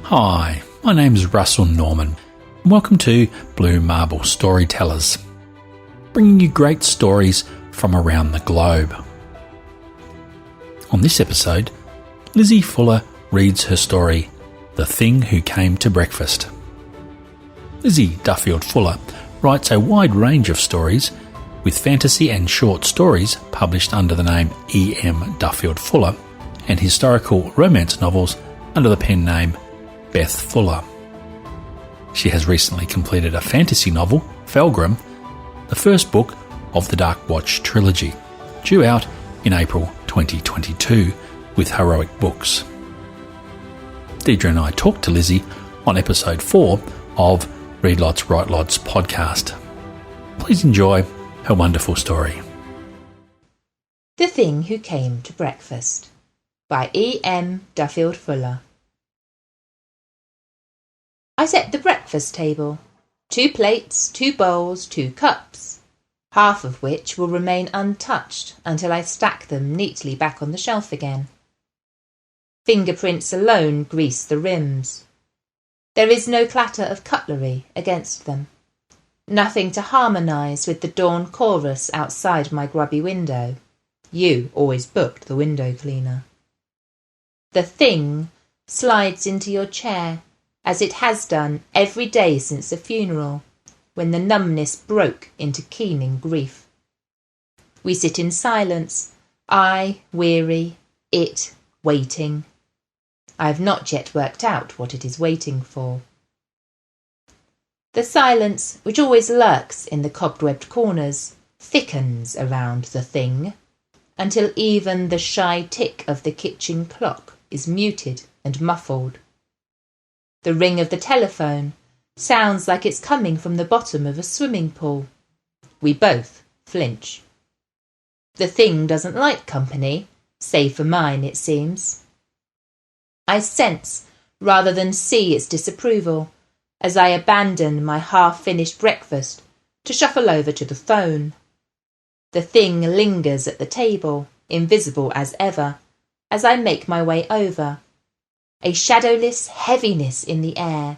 Hi, my name is Russell Norman, and welcome to Blue Marble Storytellers, bringing you great stories from around the globe. On this episode, Lizzy Fuller reads her story, The Thing Who Came to Breakfast. Lizzy Duffield-Fuller writes a wide range of stories, with fantasy and short stories published under the name E.M. Duffield-Fuller, and historical romance novels under the pen name Beth Fuller. She has recently completed a fantasy novel, Felgrim, the first book of the Dark Watch trilogy, due out in April 2022 with Heroic Books. Deidre and I talked to Lizzy on episode 4 of Read Lots, Write Lots podcast. Please enjoy her wonderful story. The Thing Who Came to Breakfast by E.M. Duffield-Fuller. I set the breakfast table, 2 plates, 2 bowls, 2 cups, half of which will remain untouched until I stack them neatly back on the shelf again. Fingerprints alone grease the rims. There is no clatter of cutlery against them, nothing to harmonise with the dawn chorus outside my grubby window. You always booked the window cleaner. The thing slides into your chair, as it has done every day since the funeral, when the numbness broke into keening grief. We sit in silence, I weary, it waiting. I have not yet worked out what it is waiting for. The silence, which always lurks in the cobwebbed corners, thickens around the thing, until even the shy tick of the kitchen clock is muted and muffled. The ring of the telephone sounds like it's coming from the bottom of a swimming pool. We both flinch. The thing doesn't like company, save for mine, it seems. I sense rather than see its disapproval as I abandon my half-finished breakfast to shuffle over to the phone. The thing lingers at the table, invisible as ever, as I make my way over. A shadowless heaviness in the air,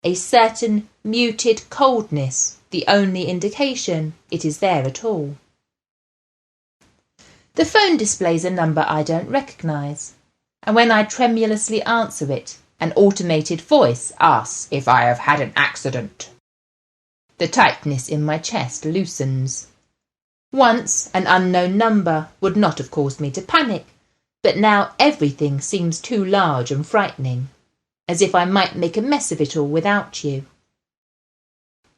a certain muted coldness, the only indication it is there at all. The phone displays a number I don't recognise, and when I tremulously answer it, an automated voice asks if I have had an accident. The tightness in my chest loosens. Once an unknown number would not have caused me to panic, but now everything seems too large and frightening, as if I might make a mess of it all without you.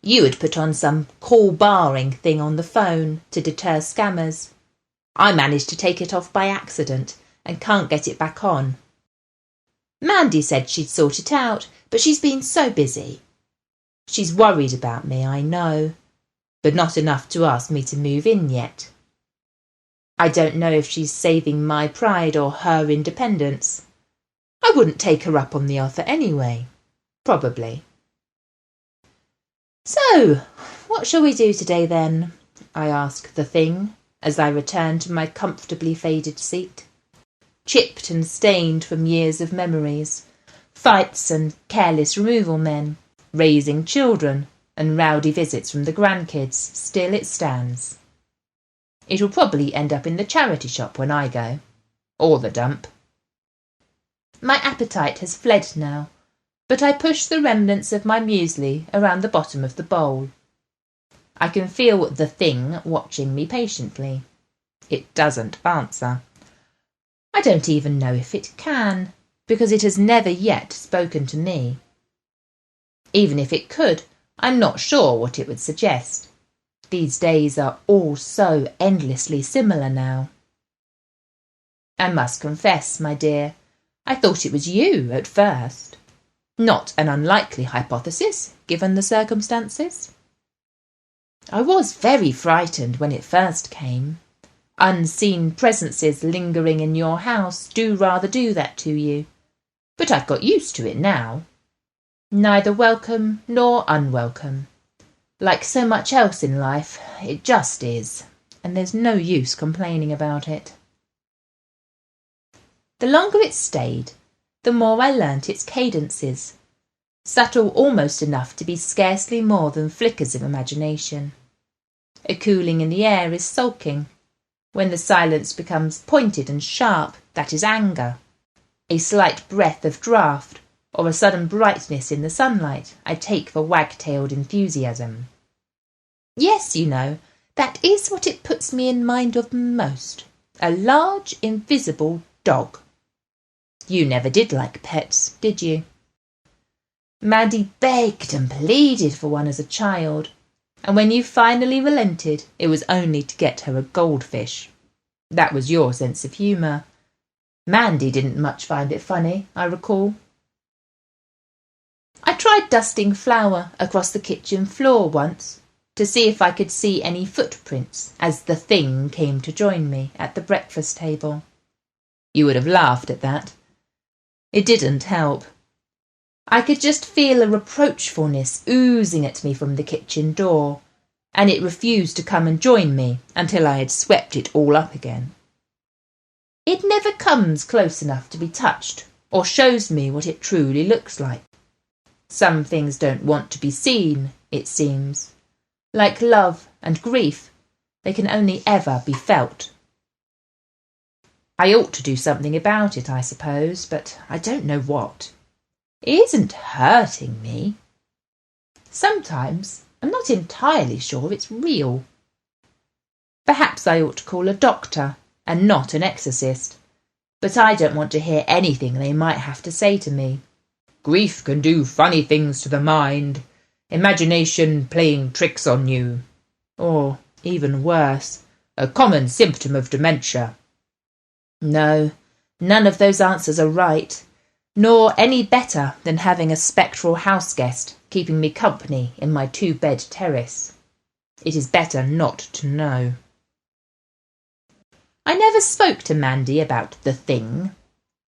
You had put on some call barring thing on the phone to deter scammers. I managed to take it off by accident and can't get it back on. Mandy said she'd sort it out, but she's been so busy. She's worried about me, I know, but not enough to ask me to move in yet. I don't know if she's saving my pride or her independence. I wouldn't take her up on the offer anyway. Probably. So, what shall we do today then? I ask the thing as I return to my comfortably faded seat. Chipped and stained from years of memories, fights and careless removal men, raising children and rowdy visits from the grandkids, still it stands. It'll probably end up in the charity shop when I go. Or the dump. My appetite has fled now, but I push the remnants of my muesli around the bottom of the bowl. I can feel the thing watching me patiently. It doesn't answer. I don't even know if it can, because it has never yet spoken to me. Even if it could, I'm not sure what it would suggest. These days are all so endlessly similar now. I must confess, my dear, I thought it was you at first. Not an unlikely hypothesis, given the circumstances. I was very frightened when it first came. Unseen presences lingering in your house do rather do that to you. But I've got used to it now. Neither welcome nor unwelcome. Like so much else in life, it just is, and there's no use complaining about it. The longer it stayed, the more I learnt its cadences, subtle almost enough to be scarcely more than flickers of imagination. A cooling in the air is sulking. When the silence becomes pointed and sharp, that is anger. A slight breath of draught, or a sudden brightness in the sunlight, I take for wag-tailed enthusiasm. Yes, you know, that is what it puts me in mind of most. A large, invisible dog. You never did like pets, did you? Maddie begged and pleaded for one as a child, and when you finally relented, it was only to get her a goldfish. That was your sense of humour. Mandy didn't much find it funny, I recall. I tried dusting flour across the kitchen floor once to see if I could see any footprints as the thing came to join me at the breakfast table. You would have laughed at that. It didn't help. I could just feel a reproachfulness oozing at me from the kitchen door, and it refused to come and join me until I had swept it all up again. It never comes close enough to be touched or shows me what it truly looks like. Some things don't want to be seen, it seems. Like love and grief, they can only ever be felt. I ought to do something about it, I suppose, but I don't know what. It isn't hurting me. Sometimes I'm not entirely sure it's real. Perhaps I ought to call a doctor and not an exorcist, but I don't want to hear anything they might have to say to me. Grief can do funny things to the mind, imagination playing tricks on you. Or, even worse, a common symptom of dementia. No, none of those answers are right, nor any better than having a spectral house guest keeping me company in my 2-bed terrace. It is better not to know. I never spoke to Mandy about the thing.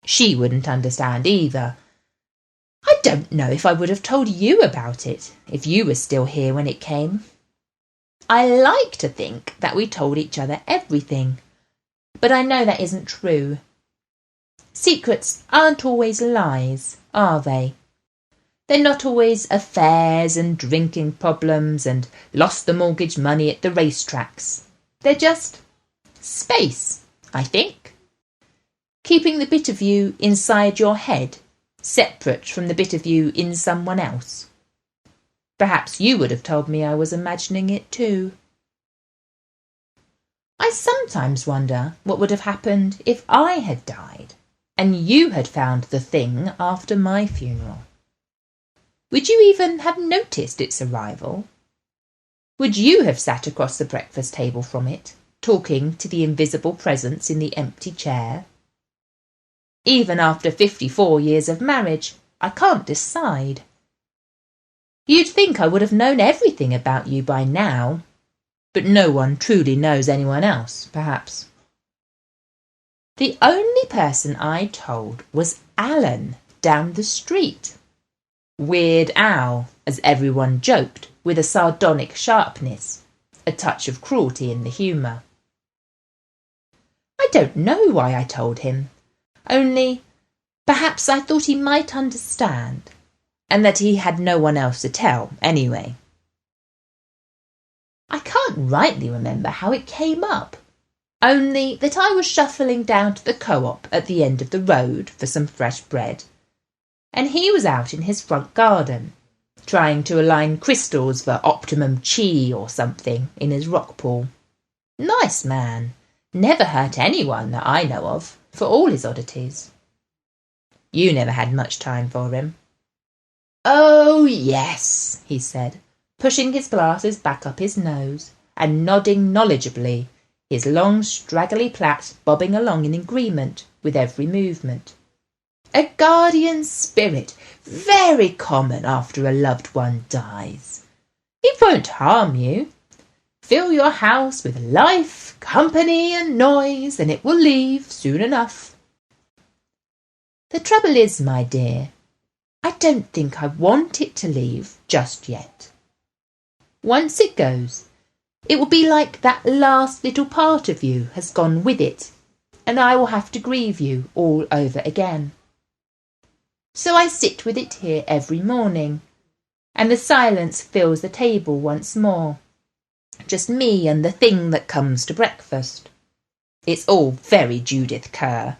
She wouldn't understand either. I don't know if I would have told you about it if you were still here when it came. I like to think that we told each other everything, but I know that isn't true. Secrets aren't always lies, are they? They're not always affairs and drinking problems and lost the mortgage money at the racetracks. They're just space, I think. Keeping the bit of you inside your head, separate from the bit of you in someone else. Perhaps you would have told me I was imagining it too. I sometimes wonder what would have happened if I had died and you had found the thing after my funeral. Would you even have noticed its arrival? Would you have sat across the breakfast table from it, talking to the invisible presence in the empty chair? Even after 54 years of marriage, I can't decide. You'd think I would have known everything about you by now, but no one truly knows anyone else, perhaps. The only person I told was Alan down the street. Weird Al, as everyone joked, with a sardonic sharpness, a touch of cruelty in the humour. I don't know why I told him, only perhaps I thought he might understand, and that he had no one else to tell anyway. I can't rightly remember how it came up, only that I was shuffling down to the co-op at the end of the road for some fresh bread, and he was out in his front garden, trying to align crystals for optimum chi or something in his rock pool. Nice man, never hurt anyone that I know of, for all his oddities. You never had much time for him. Oh, yes, he said, pushing his glasses back up his nose and nodding knowledgeably, his long straggly plait bobbing along in agreement with every movement. A guardian spirit, very common after a loved one dies. It won't harm you. Fill your house with life, company and noise, and it will leave soon enough. The trouble is, my dear, I don't think I want it to leave just yet. Once it goes, it will be like that last little part of you has gone with it, and I will have to grieve you all over again. So I sit with it here every morning, and the silence fills the table once more. Just me and the thing that comes to breakfast. It's all very Judith Kerr,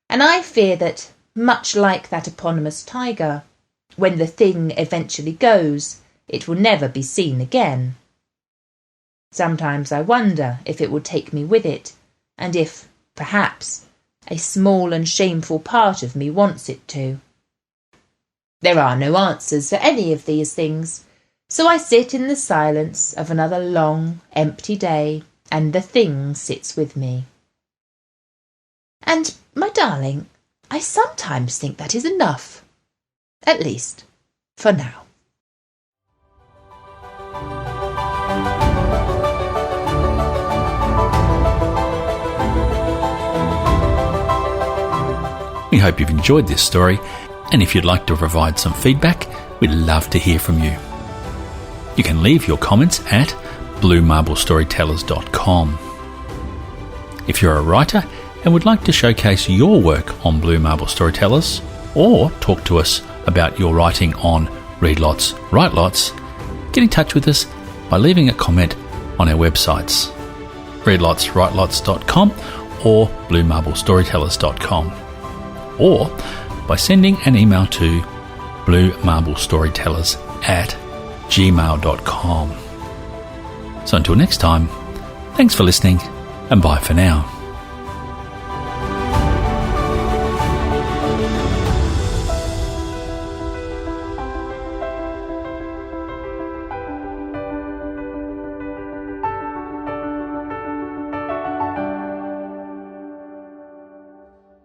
and I fear that, much like that eponymous tiger, when the thing eventually goes, it will never be seen again. Sometimes I wonder if it will take me with it, and if, perhaps, a small and shameful part of me wants it to. There are no answers for any of these things, so I sit in the silence of another long, empty day, and the thing sits with me. And, my darling, I sometimes think that is enough. At least, for now. We hope you've enjoyed this story, and if you'd like to provide some feedback, we'd love to hear from you. You can leave your comments at bluemarble.storytellers.com. If you're a writer and would like to showcase your work on Blue Marble Storytellers, or talk to us about your writing on Read Lots, Write Lots, get in touch with us by leaving a comment on our websites, readlotswritelots.com or bluemarble.storytellers.com, or by sending an email to bluemarble.storytellers@gmail.com. So until next time, thanks for listening, and bye for now.